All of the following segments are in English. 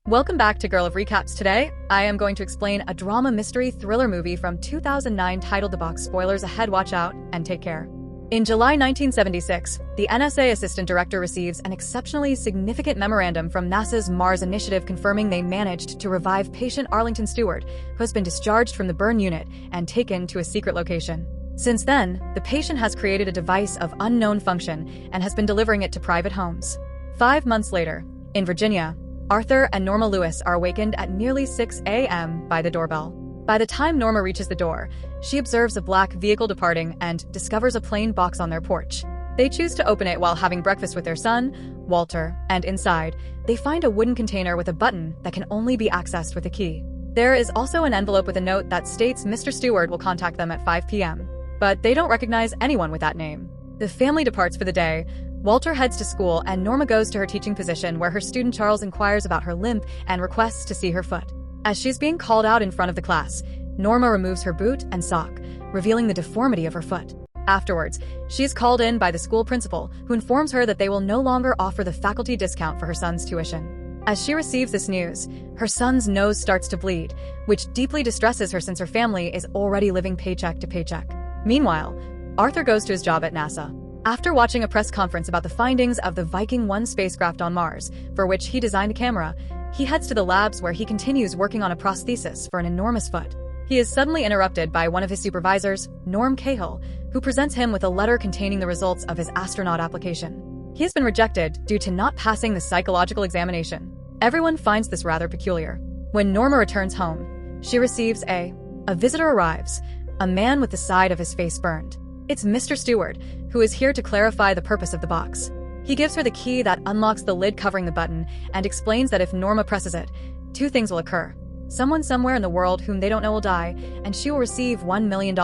Welcome back to Girl of Recaps. Today, I am going to explain a drama mystery thriller movie from 2009 titled The Box. Spoilers ahead, watch out, and take care. In July 1976, the NSA assistant director receives an exceptionally significant memorandum from NASA's Mars initiative confirming they managed to revive patient Arlington Stewart, who has been discharged from the burn unit and taken to a secret location. Since then, the patient has created a device of unknown function and has been delivering it to private homes. 5 months later, in Virginia, Arthur and Norma Lewis are awakened at nearly 6 a.m. by the doorbell. By the time Norma reaches the door, she observes a black vehicle departing and discovers a plain box on their porch. They choose to open it while having breakfast with their son, Walter, and inside, they find a wooden container with a button that can only be accessed with a key. There is also an envelope with a note that states Mr. Stewart will contact them at 5 p.m., but they don't recognize anyone with that name. The family departs for the day. Walter heads to school and Norma goes to her teaching position where her student Charles inquires about her limp and requests to see her foot. As she's being called out in front of the class, Norma removes her boot and sock, revealing the deformity of her foot. Afterwards, she is called in by the school principal, who informs her that they will no longer offer the faculty discount for her son's tuition. As she receives this news, her son's nose starts to bleed, which deeply distresses her since her family is already living paycheck to paycheck. Meanwhile, Arthur goes to his job at NASA. After watching a press conference about the findings of the Viking 1 spacecraft on Mars, for which he designed a camera, he heads to the labs where he continues working on a prosthesis for an enormous foot. He is suddenly interrupted by one of his supervisors, Norm Cahill, who presents him with a letter containing the results of his astronaut application. He has been rejected due to not passing the psychological examination. Everyone finds this rather peculiar. When Norma returns home, she receives a visitor arrives, a man with the side of his face burned. It's Mr. Stewart, who is here to clarify the purpose of the box. He gives her the key that unlocks the lid covering the button and explains that if Norma presses it, 2 things will occur. Someone somewhere in the world whom they don't know will die, and she will receive $1 million,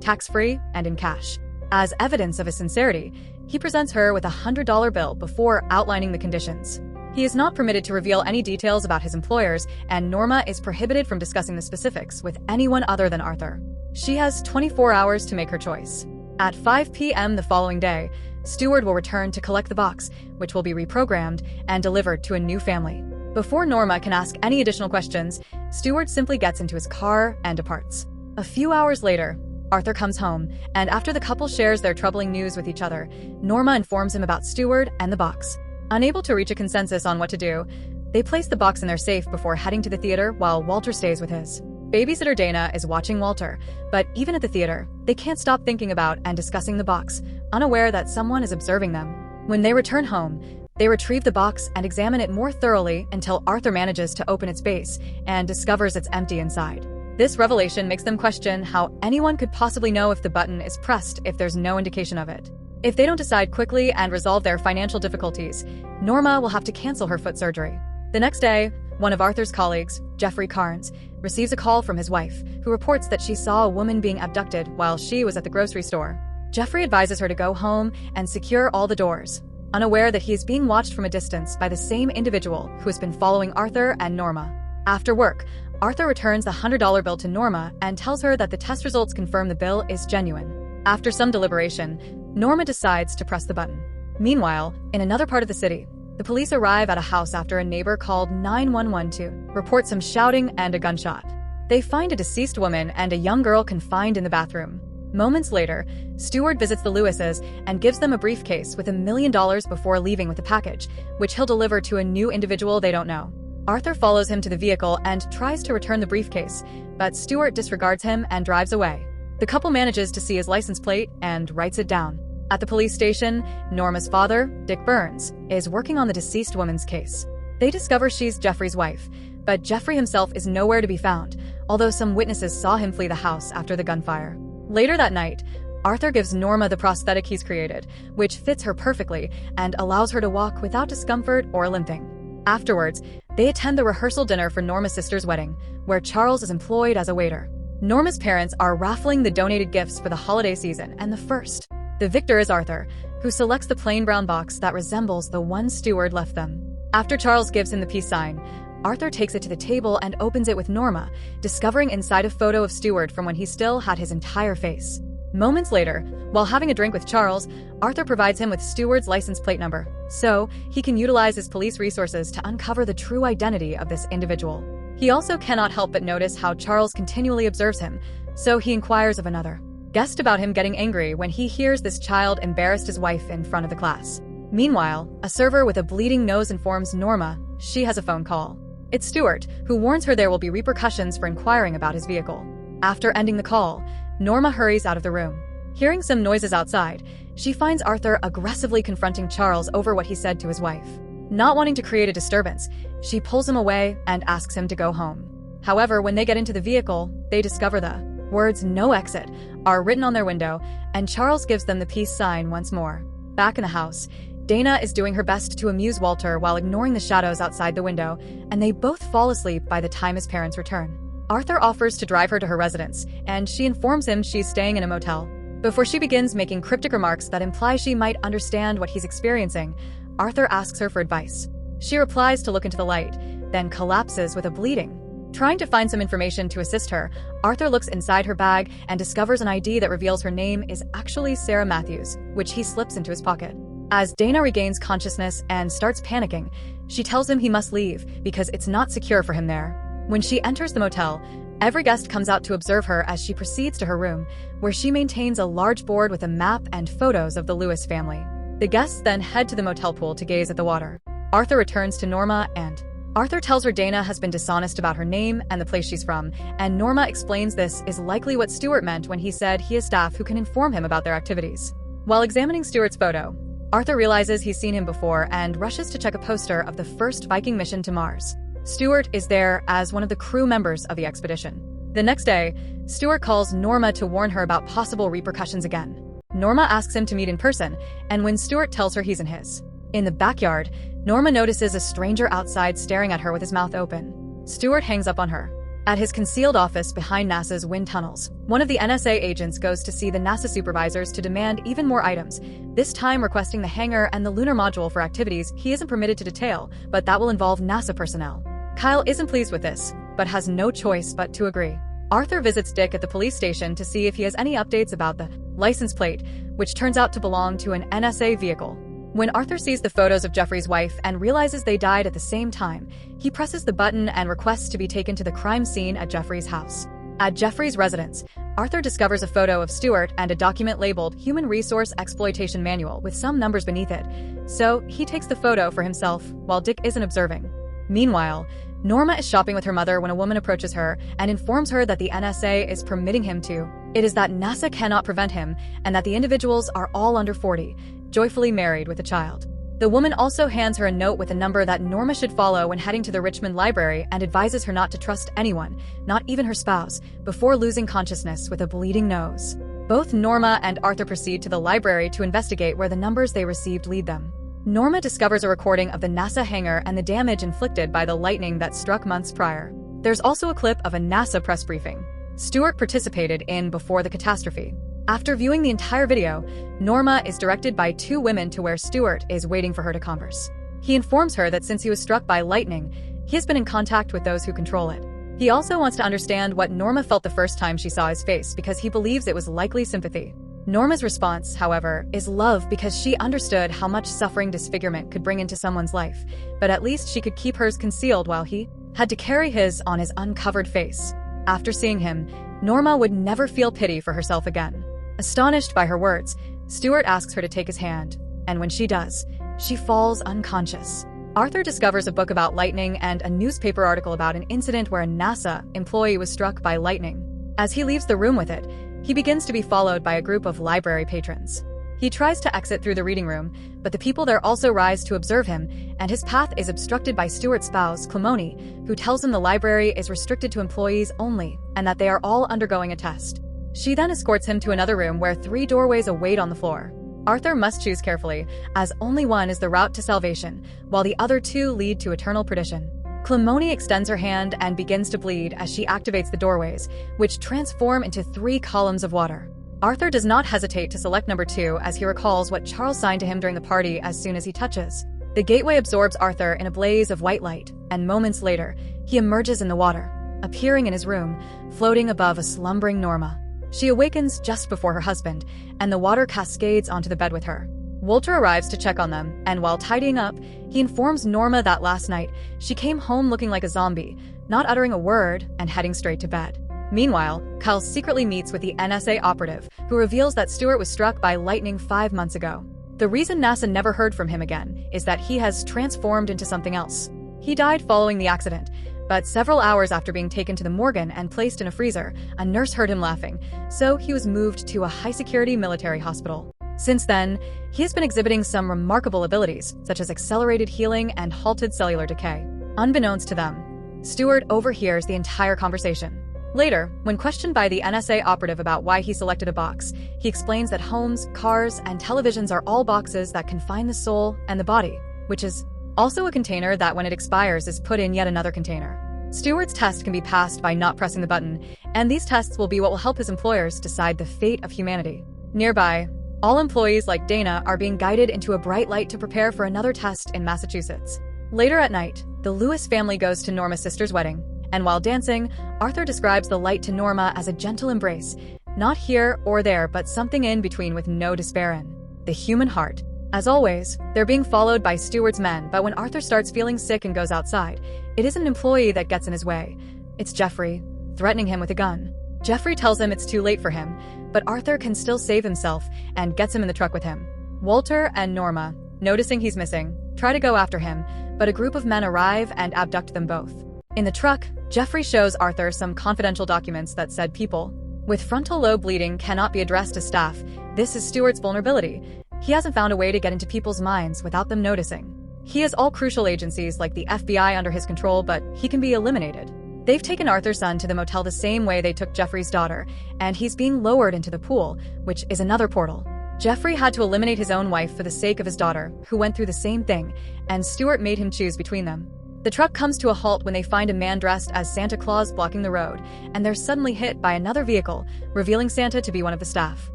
tax-free and in cash. As evidence of his sincerity, he presents her with a $100 bill before outlining the conditions. He is not permitted to reveal any details about his employers, and Norma is prohibited from discussing the specifics with anyone other than Arthur. She has 24 hours to make her choice. At 5 p.m. the following day, Stewart will return to collect the box, which will be reprogrammed and delivered to a new family. Before Norma can ask any additional questions, Stewart simply gets into his car and departs. A few hours later, Arthur comes home, and after the couple shares their troubling news with each other, Norma informs him about Stewart and the box. Unable to reach a consensus on what to do, they place the box in their safe before heading to the theater while Walter stays with his. Babysitter Dana is watching Walter, but even at the theater, they can't stop thinking about and discussing the box, unaware that someone is observing them. When they return home, they retrieve the box and examine it more thoroughly until Arthur manages to open its base and discovers it's empty inside. This revelation makes them question how anyone could possibly know if the button is pressed if there's no indication of it. If they don't decide quickly and resolve their financial difficulties, Norma will have to cancel her foot surgery. The next day, one of Arthur's colleagues, Jeffrey Carnes, receives a call from his wife, who reports that she saw a woman being abducted while she was at the grocery store. Jeffrey advises her to go home and secure all the doors, unaware that he is being watched from a distance by the same individual who has been following Arthur and Norma. After work, Arthur returns the $100 bill to Norma and tells her that the test results confirm the bill is genuine. After some deliberation, Norma decides to press the button. Meanwhile, in another part of the city, the police arrive at a house after a neighbor called 911 to report some shouting and a gunshot. They find a deceased woman and a young girl confined in the bathroom. Moments later, Stewart visits the Lewises and gives them a briefcase with $1 million before leaving with a package, which he'll deliver to a new individual they don't know. Arthur follows him to the vehicle and tries to return the briefcase, but Stewart disregards him and drives away. The couple manages to see his license plate and writes it down. At the police station, Norma's father, Dick Burns, is working on the deceased woman's case. They discover she's Jeffrey's wife, but Jeffrey himself is nowhere to be found, although some witnesses saw him flee the house after the gunfire. Later that night, Arthur gives Norma the prosthetic he's created, which fits her perfectly and allows her to walk without discomfort or limping. Afterwards, they attend the rehearsal dinner for Norma's sister's wedding, where Charles is employed as a waiter. Norma's parents are raffling the donated gifts for the holiday season, and the victor is Arthur, who selects the plain brown box that resembles the one Stewart left them. After Charles gives him the peace sign, Arthur takes it to the table and opens it with Norma, discovering inside a photo of Stewart from when he still had his entire face. Moments later, while having a drink with Charles, Arthur provides him with Stewart's license plate number, so he can utilize his police resources to uncover the true identity of this individual. He also cannot help but notice how Charles continually observes him, so he inquires of another guest about him getting angry when he hears this child embarrassed his wife in front of the class. Meanwhile, a server with a bleeding nose informs Norma she has a phone call. It's Stewart, who warns her there will be repercussions for inquiring about his vehicle. After ending the call, Norma hurries out of the room. Hearing some noises outside, she finds Arthur aggressively confronting Charles over what he said to his wife. Not wanting to create a disturbance, she pulls him away and asks him to go home. However, when they get into the vehicle, they discover the words "no exit" are written on their window, and Charles gives them the peace sign once more. Back in the house, Dana is doing her best to amuse Walter while ignoring the shadows outside the window, and they both fall asleep by the time his parents return. Arthur offers to drive her to her residence, and she informs him she's staying in a motel. Before she begins making cryptic remarks that imply she might understand what he's experiencing, Arthur asks her for advice. She replies to look into the light, then collapses with a bleeding. Trying to find some information to assist her, Arthur looks inside her bag and discovers an ID that reveals her name is actually Sarah Matthews, which he slips into his pocket. As Dana regains consciousness and starts panicking, she tells him he must leave because it's not secure for him there. When she enters the motel, every guest comes out to observe her as she proceeds to her room, where she maintains a large board with a map and photos of the Lewis family. The guests then head to the motel pool to gaze at the water. Arthur returns to Norma and Arthur tells her Dana has been dishonest about her name and the place she's from, and Norma explains this is likely what Stewart meant when he said he has staff who can inform him about their activities. While examining Stewart's photo, Arthur realizes he's seen him before and rushes to check a poster of the first Viking mission to Mars. Stewart is there as one of the crew members of the expedition. The next day, Stewart calls Norma to warn her about possible repercussions again. Norma asks him to meet in person, and when Stewart tells her he's in his. In the backyard, Norma notices a stranger outside staring at her with his mouth open. Stewart hangs up on her. At his concealed office behind NASA's wind tunnels, one of the NSA agents goes to see the NASA supervisors to demand even more items, this time requesting the hangar and the lunar module for activities he isn't permitted to detail, but that will involve NASA personnel. Kyle isn't pleased with this, but has no choice but to agree. Arthur visits Dick at the police station to see if he has any updates about the license plate, which turns out to belong to an NSA vehicle. When Arthur sees the photos of Jeffrey's wife and realizes they died at the same time, he presses the button and requests to be taken to the crime scene at Jeffrey's house. At Jeffrey's residence, Arthur discovers a photo of Stewart and a document labeled Human Resource Exploitation Manual with some numbers beneath it, so he takes the photo for himself while Dick isn't observing. Meanwhile, Norma is shopping with her mother when a woman approaches her and informs her that the NSA is permitting him to. It is that NASA cannot prevent him and that the individuals are all under 40, joyfully married with a child. The woman also hands her a note with a number that Norma should follow when heading to the Richmond Library and advises her not to trust anyone, not even her spouse, before losing consciousness with a bleeding nose. Both Norma and Arthur proceed to the library to investigate where the numbers they received lead them. Norma discovers a recording of the NASA hangar and the damage inflicted by the lightning that struck months prior. There's also a clip of a NASA press briefing Stewart participated in before the catastrophe. After viewing the entire video, Norma is directed by two women to where Stewart is waiting for her to converse. He informs her that since he was struck by lightning, he has been in contact with those who control it. He also wants to understand what Norma felt the first time she saw his face because he believes it was likely sympathy. Norma's response, however, is love because she understood how much suffering disfigurement could bring into someone's life, but at least she could keep hers concealed while he had to carry his on his uncovered face. After seeing him, Norma would never feel pity for herself again. Astonished by her words, Stewart asks her to take his hand, and when she does, she falls unconscious. Arthur discovers a book about lightning and a newspaper article about an incident where a NASA employee was struck by lightning. As he leaves the room with it, he begins to be followed by a group of library patrons. He tries to exit through the reading room, but the people there also rise to observe him, and his path is obstructed by Stewart's spouse, Clemoni, who tells him the library is restricted to employees only, and that they are all undergoing a test. She then escorts him to another room where 3 doorways await on the floor. Arthur must choose carefully, as only one is the route to salvation, while the other 2 lead to eternal perdition. Clemoni extends her hand and begins to bleed as she activates the doorways, which transform into 3 columns of water. Arthur does not hesitate to select number 2 as he recalls what Charles signed to him during the party as soon as he touches. The gateway absorbs Arthur in a blaze of white light, and moments later, he emerges in the water, appearing in his room, floating above a slumbering Norma. She awakens just before her husband, and the water cascades onto the bed with her. Walter arrives to check on them, and while tidying up, he informs Norma that last night she came home looking like a zombie, not uttering a word and heading straight to bed. Meanwhile, Kyle secretly meets with the NSA operative, who reveals that Stewart was struck by lightning 5 months ago. The reason NASA never heard from him again is that he has transformed into something else. He died following the accident, but several hours after being taken to the morgue and placed in a freezer, a nurse heard him laughing, so he was moved to a high-security military hospital. Since then, he has been exhibiting some remarkable abilities, such as accelerated healing and halted cellular decay. Unbeknownst to them, Stewart overhears the entire conversation. Later, when questioned by the NSA operative about why he selected a box, he explains that homes, cars, and televisions are all boxes that confine the soul and the body, which is also a container that when it expires is put in yet another container. Stewart's test can be passed by not pressing the button, and these tests will be what will help his employers decide the fate of humanity. Nearby, all employees like Dana are being guided into a bright light to prepare for another test in Massachusetts. Later at night, the Lewis family goes to Norma's sister's wedding, and while dancing, Arthur describes the light to Norma as a gentle embrace, not here or there, but something in between with no despair in. The human heart. As always, they're being followed by Stewart's men, but when Arthur starts feeling sick and goes outside, it is an employee that gets in his way. It's Jeffrey, threatening him with a gun. Jeffrey tells him it's too late for him, but Arthur can still save himself and gets him in the truck with him. Walter and Norma, noticing he's missing, try to go after him, but a group of men arrive and abduct them both. In the truck, Jeffrey shows Arthur some confidential documents that said people with frontal lobe bleeding cannot be addressed to staff. This is Stewart's vulnerability. He hasn't found a way to get into people's minds without them noticing. He has all crucial agencies like the FBI under his control, but he can be eliminated. They've taken Arthur's son to the motel the same way they took Jeffrey's daughter, and he's being lowered into the pool, which is another portal. Jeffrey had to eliminate his own wife for the sake of his daughter, who went through the same thing, and Stewart made him choose between them. The truck comes to a halt when they find a man dressed as Santa Claus blocking the road, and they're suddenly hit by another vehicle, revealing Santa to be one of the staff.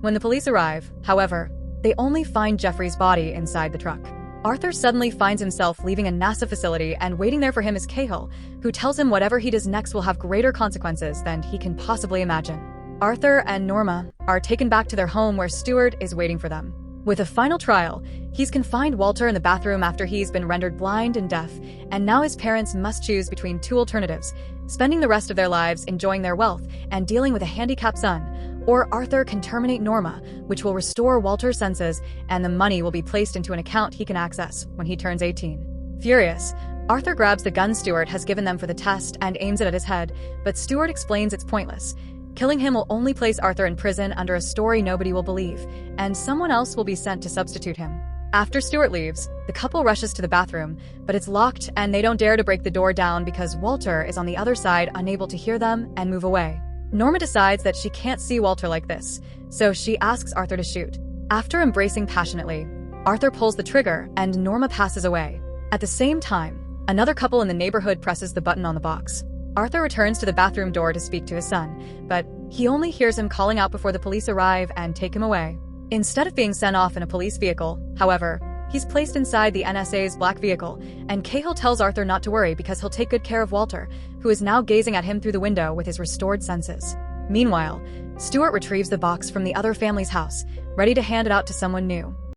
When the police arrive, however, they only find Jeffrey's body inside the truck. Arthur suddenly finds himself leaving a NASA facility, and waiting there for him is Cahill, who tells him whatever he does next will have greater consequences than he can possibly imagine. Arthur and Norma are taken back to their home where Stewart is waiting for them. With a final trial, he's confined Walter in the bathroom after he's been rendered blind and deaf, and now his parents must choose between two alternatives: spending the rest of their lives enjoying their wealth and dealing with a handicapped son, or Arthur can terminate Norma, which will restore Walter's senses, and the money will be placed into an account he can access when he turns 18. Furious, Arthur grabs the gun Stewart has given them for the test and aims it at his head, but Stewart explains it's pointless. Killing him will only place Arthur in prison under a story nobody will believe, and someone else will be sent to substitute him. After Stewart leaves, the couple rushes to the bathroom, but it's locked and they don't dare to break the door down because Walter is on the other side, unable to hear them and move away. Norma decides that she can't see Walter like this, so she asks Arthur to shoot. After embracing passionately, Arthur pulls the trigger and Norma passes away. At the same time, another couple in the neighborhood presses the button on the box. Arthur returns to the bathroom door to speak to his son, but he only hears him calling out before the police arrive and take him away. Instead of being sent off in a police vehicle, however, he's placed inside the NSA's black vehicle, and Cahill tells Arthur not to worry because he'll take good care of Walter, who is now gazing at him through the window with his restored senses. Meanwhile, Stewart retrieves the box from the other family's house, ready to hand it out to someone new.